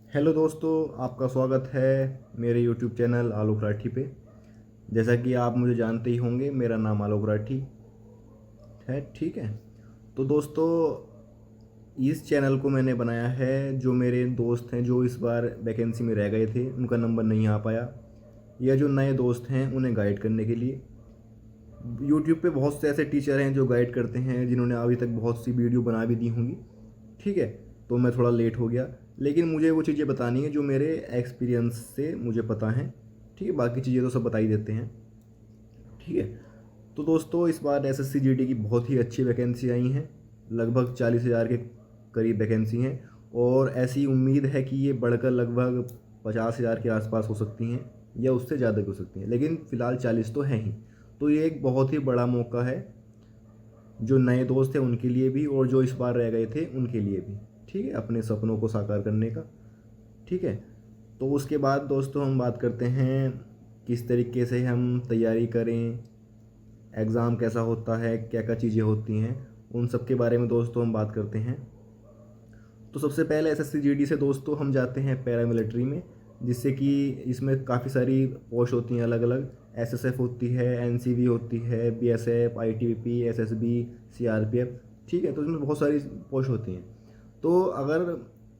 Hello दोस्तों, आपका स्वागत है मेरे यूट्यूब चैनल आलोक राठी पे। जैसा कि आप मुझे जानते ही होंगे, मेरा नाम आलोक राठी है। ठीक है, तो दोस्तों इस चैनल को मैंने बनाया है, जो मेरे दोस्त हैं जो इस बार वैकेंसी में रह गए थे, उनका नंबर नहीं आ पाया, या जो नए दोस्त हैं उन्हें गाइड करने के लिए। यूट्यूब पे बहुत से ऐसे टीचर हैं जो गाइड करते हैं, जिन्होंने अभी तक बहुत सी वीडियो बना भी दी होंगी। ठीक है, तो मैं थोड़ा लेट हो गया, लेकिन मुझे वो चीज़ें बतानी है जो मेरे एक्सपीरियंस से मुझे पता है। ठीक है, बाकी चीज़ें तो सब बता ही देते हैं। ठीक है, तो दोस्तों इस बार एसएससी जीडी की बहुत ही अच्छी वैकेंसी आई हैं। लगभग 40,000 के करीब वैकेंसी हैं, और ऐसी उम्मीद है कि ये बढ़कर लगभग 50,000 के आसपास हो सकती हैं, या उससे ज़्यादा भी हो सकती हैं, लेकिन फ़िलहाल 40 तो हैं ही। तो ये एक बहुत ही बड़ा मौका है, जो नए दोस्त हैं उनके लिए भी, और जो इस बार रह गए थे उनके लिए भी। ठीक है, अपने सपनों को साकार करने का। ठीक है, तो उसके बाद दोस्तों हम बात करते हैं किस तरीके से हम तैयारी करें, एग्ज़ाम कैसा होता है, क्या क्या चीज़ें होती हैं, उन सब के बारे में दोस्तों हम बात करते हैं। तो सबसे पहले एसएससी जीडी से दोस्तों हम जाते हैं पैरामिलिट्री में, जिससे कि इसमें काफ़ी सारी पोस्ट होती हैं अलग अलग। एसएसएफ होती है, एनसीवी होती है, बीएसएफ, आईटीबीपी, एसएसबी, सीआरपीएफ। ठीक है, तो इसमें बहुत सारी पोस्ट होती हैं। तो अगर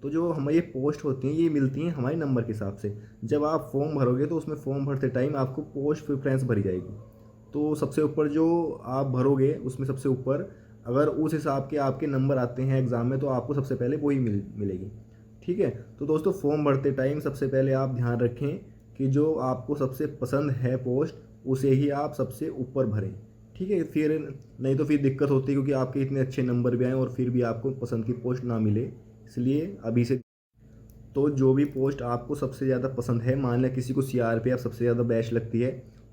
तो जो हमारी ये पोस्ट होती हैं, ये मिलती हैं हमारे नंबर के हिसाब से। जब आप फॉर्म भरोगे तो उसमें फॉर्म भरते टाइम आपको पोस्ट प्रेफरेंस भरी जाएगी। तो सबसे ऊपर जो आप भरोगे उसमें सबसे ऊपर, अगर उस हिसाब के आपके नंबर आते हैं एग्ज़ाम में, तो आपको सबसे पहले वही मिलेगी। ठीक है, तो दोस्तों फॉर्म भरते टाइम सबसे पहले आप ध्यान रखें कि जो आपको सबसे पसंद है पोस्ट, उसे ही आप सबसे ऊपर भरें। ठीक है, फिर नहीं तो फिर दिक्कत होती है, क्योंकि आपके इतने अच्छे नंबर भी आए और फिर भी आपको पसंद की पोस्ट ना मिले। इसलिए अभी से तो जो भी पोस्ट आपको सबसे ज़्यादा पसंद है, मान लिया किसी को सीआरपीएफ सबसे ज़्यादा बेस्ट लगती है,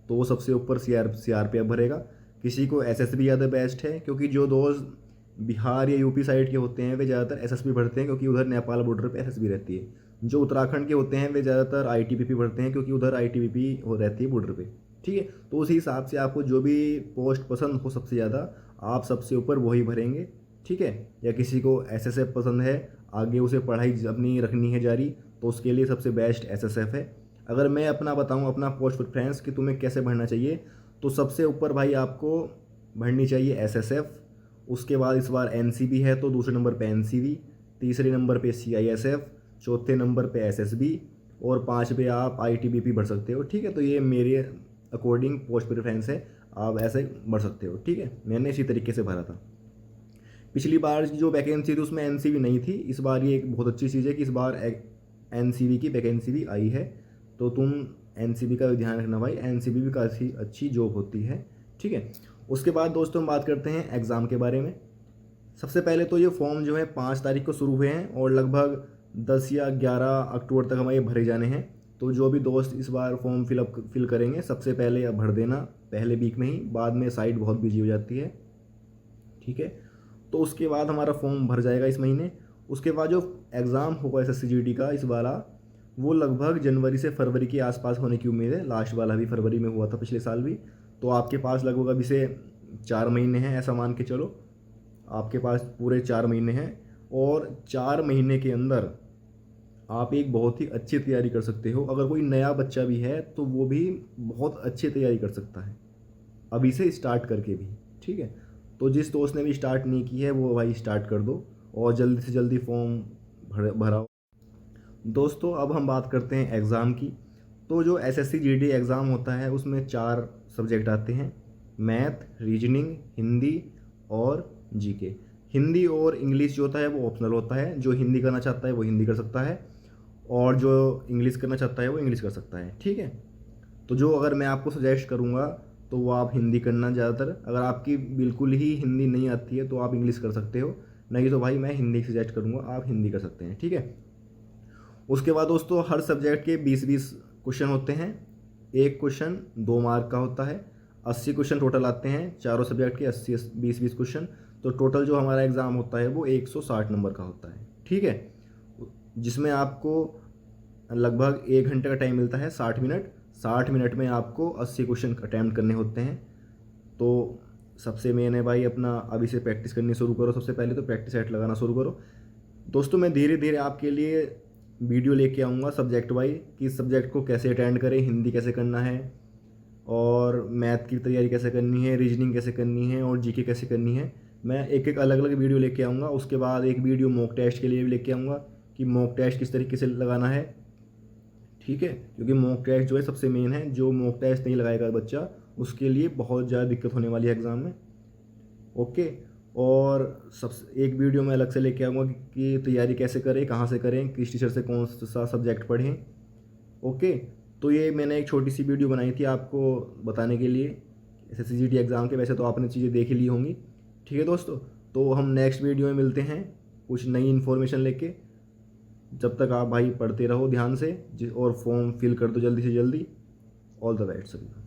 तो वो सबसे ऊपर सीआरपीएफ भरेगा। किसी को एसएसबी ज़्यादा बेस्ट है, क्योंकि जो दोस्त बिहार या यूपी साइड के होते हैं वे ज़्यादातर एसएसबी भरते हैं, क्योंकि उधर नेपाल बॉर्डर पे एसएसबी रहती है। जो उत्तराखंड के होते हैं वे ज़्यादातर आईटीबीपी भरते हैं, क्योंकि उधर आईटीबीपी हो रहती है बॉर्डर पे। ठीक है, तो उसी हिसाब से आपको जो भी पोस्ट पसंद हो सबसे ज़्यादा, आप सबसे ऊपर वही भरेंगे। ठीक है, या किसी को एसएसएफ पसंद है, आगे उसे पढ़ाई अपनी रखनी है जारी, तो उसके लिए सबसे बेस्ट एसएसएफ है। अगर मैं अपना बताऊं, अपना पोस्ट प्रेफरेंस कि तुम्हें कैसे भरना चाहिए, तो सबसे ऊपर भाई आपको भरनी चाहिए एसएसएफ। उसके बाद इस बार एनसीबी है तो दूसरे नंबर पे एनसीबी, तीसरे नंबर पे सीआईएसएफ, चौथे नंबर पे एसएसबी, और पाँच पे आप आईटीबीपी भर सकते हो। ठीक है, तो ये मेरे अकॉर्डिंग पोस्ट प्रेफरेंस है, आप ऐसे भर सकते हो। ठीक है, मैंने इसी तरीके से भरा था। पिछली बार जो वैकेंसी थी उसमें एनसीवी नहीं थी। इस बार ये एक बहुत अच्छी चीज़ है कि इस बार एनसीवी की वैकेंसी भी आई है, तो तुम एनसीवी का ध्यान रखना भाई, एनसीवी भी काफ़ी अच्छी जॉब होती है। ठीक है, उसके बाद दोस्तों हम बात करते हैं एग्ज़ाम के बारे में। सबसे पहले तो ये फॉर्म जो है 5 तारीख को शुरू हुए हैं, और लगभग 10 या 11 अक्टूबर तक हमारे भरे जाने हैं। तो जो भी दोस्त इस बार फॉर्म फिल करेंगे, सबसे पहले अब भर देना पहले वीक में ही, बाद में साइट बहुत बिजी हो जाती है। ठीक है, तो उसके बाद हमारा फॉर्म भर जाएगा इस महीने। उसके बाद जो एग्ज़ाम होगा एसएससी जीडी का इस वाला, वो लगभग जनवरी से फरवरी के आसपास होने की उम्मीद है। लास्ट वाला भी फरवरी में हुआ था पिछले साल भी। तो आपके पास लगभग अभी से 4 महीने हैं, ऐसा मान के चलो आपके पास पूरे 4 महीने हैं। और 4 महीने के अंदर आप एक बहुत ही अच्छी तैयारी कर सकते हो। अगर कोई नया बच्चा भी है तो वो भी बहुत अच्छी तैयारी कर सकता है अभी से स्टार्ट करके भी। ठीक है, तो जिस दोस्त ने भी स्टार्ट नहीं की है वो भाई स्टार्ट कर दो, और जल्दी से जल्दी फॉर्म भराओ। दोस्तों अब हम बात करते हैं एग्ज़ाम की। तो जो एसएससी जीडी एग्ज़ाम होता है उसमें 4 सब्जेक्ट आते हैं: मैथ, रीजनिंग, हिंदी और जीके। हिंदी और इंग्लिश जो होता है वो ऑप्शनल होता है। जो हिंदी करना चाहता है वो हिंदी कर सकता है, और जो इंग्लिश करना चाहता है वो इंग्लिश कर सकता है। ठीक है, तो जो अगर मैं आपको सजेस्ट करूँगा तो वो आप हिंदी करना ज़्यादातर। अगर आपकी बिल्कुल ही हिंदी नहीं आती है तो आप इंग्लिश कर सकते हो, नहीं तो भाई मैं हिंदी सजेस्ट करूँगा, आप हिंदी कर सकते हैं। ठीक है, उसके बाद दोस्तों हर सब्जेक्ट के 20-20 क्वेश्चन होते हैं। एक क्वेश्चन 2 मार्क का होता है। 80 क्वेश्चन टोटल आते हैं चारों सब्जेक्ट के, 80 20-20 क्वेश्चन। तो टोटल जो हमारा एग्ज़ाम होता है वो 160 नंबर का होता है। ठीक है, जिसमें आपको लगभग 1 घंटे का टाइम मिलता है, 60 मिनट। 60 मिनट में आपको 80 क्वेश्चन अटैम्प्ट करने होते हैं। तो सबसे मेन है भाई अपना अभी से प्रैक्टिस करनी शुरू करो। सबसे पहले तो प्रैक्टिस सेट लगाना शुरू करो। दोस्तों मैं धीरे धीरे आपके लिए वीडियो लेके आऊँगा सब्जेक्ट वाइज कि इस सब्जेक्ट को कैसे अटेंड करें, हिंदी कैसे करना है और मैथ की तैयारी कैसे करनी है, रीजनिंग कैसे करनी है और जीके कैसे करनी है। मैं एक एक अलग अलग वीडियो लेके आऊँगा। उसके बाद एक वीडियो मॉक टेस्ट के लिए भी लेके आऊँगा कि मॉक टेस्ट किस तरीके से लगाना है, ठीक है। क्योंकि मॉक टेस्ट जो है सबसे मेन है, जो मॉक टेस्ट नहीं लगाएगा बच्चा उसके लिए बहुत ज़्यादा दिक्कत होने वाली है एग्ज़ाम में। ओके। और सब एक वीडियो मैं अलग से लेके आऊँगा कि तैयारी कैसे करें, कहाँ से करें, किस टीचर से कौन सा सब्जेक्ट पढ़ें। ओके। तो ये मैंने एक छोटी सी वीडियो बनाई थी आपको बताने के लिए SSCGT एग्ज़ाम के। वैसे तो आपने चीज़ें देख ही ली होंगी, ठीक है दोस्तों। तो हम नेक्स्ट वीडियो में मिलते हैं कुछ नई इन्फॉर्मेशन लेके। जब तक आप भाई पढ़ते रहो ध्यान से और फॉर्म फिल कर दो जल्दी से जल्दी। ऑल द बेस्ट सभी।